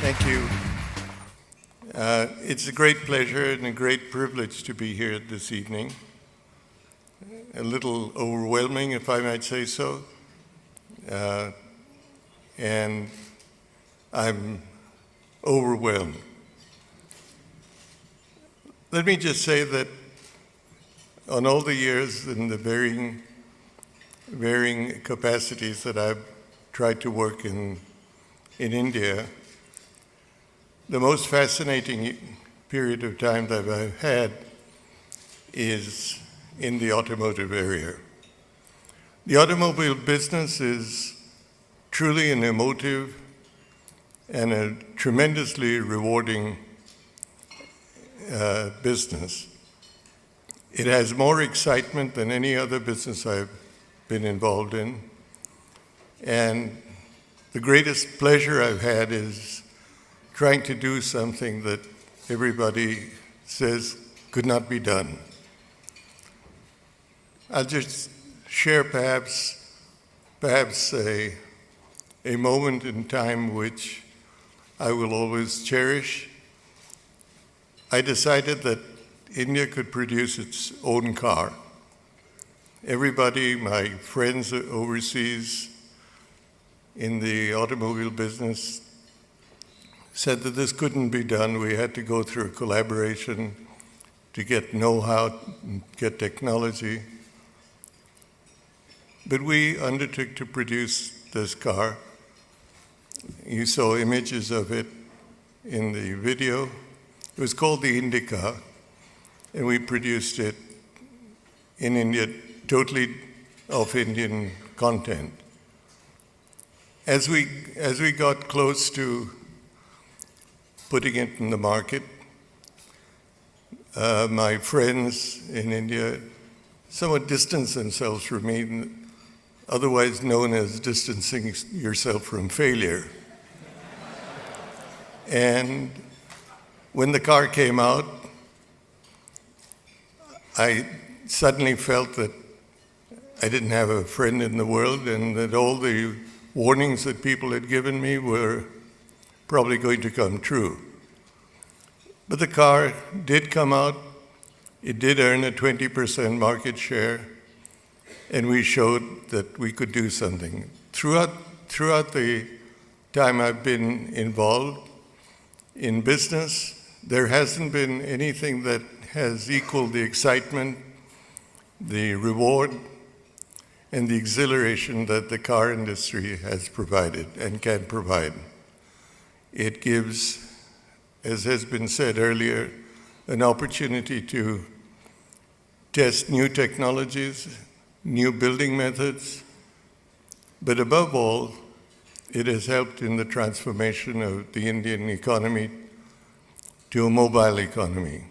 Thank you. It's a great pleasure and a great privilege to be here this evening. A little overwhelming, if I might say so. And I'm overwhelmed. Let me just say that on all the years and the varying capacities that I've tried to work in India, the most fascinating period of time that I've had is in the automotive area. The automobile business is truly an emotive and a tremendously rewarding business. It has more excitement than any other business I've been involved in. And the greatest pleasure I've had is trying to do something that everybody says could not be done. I'll just share perhaps a moment in time which I will always cherish. I decided that India could produce its own car. Everybody, my friends overseas in the automobile business, said that this couldn't be done. We had to go through a collaboration to get know-how, get technology. But we undertook to produce this car. You saw images of it in the video. It was called the Indica, and we produced it in India, totally of Indian content. As we got close to putting it in the market, my friends in India somewhat distanced themselves from me, otherwise known as distancing yourself from failure. And when the car came out, I suddenly felt that I didn't have a friend in the world and that all the warnings that people had given me were probably going to come true. But the car did come out. It did earn a 20% market share, and we showed that we could do something. Throughout the time I've been involved in business, there hasn't been anything that has equaled the excitement, the reward, and the exhilaration that the car industry has provided and can provide. It gives, as has been said earlier, an opportunity to test new technologies, new building methods, but above all, it has helped in the transformation of the Indian economy to a mobile economy.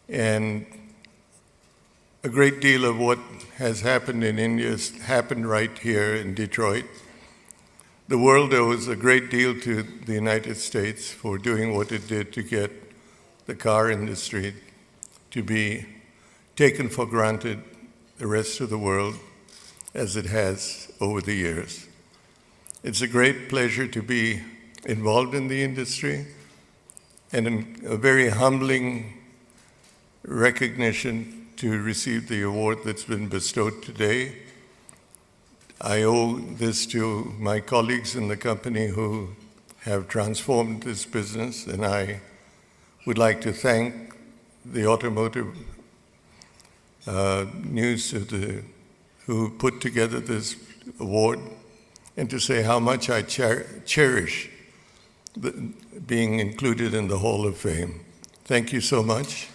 And a great deal of what has happened in India has happened right here in Detroit. The world owes a great deal to the United States for doing what it did to get the car industry to be taken for granted the rest of the world as it has over the years. It's a great pleasure to be involved in the industry and a very humbling recognition to receive the award that's been bestowed today. I owe this to my colleagues in the company who have transformed this business, and I would like to thank the Automotive News who put together this award, and to say how much I cherish being included in the Hall of Fame. Thank you so much.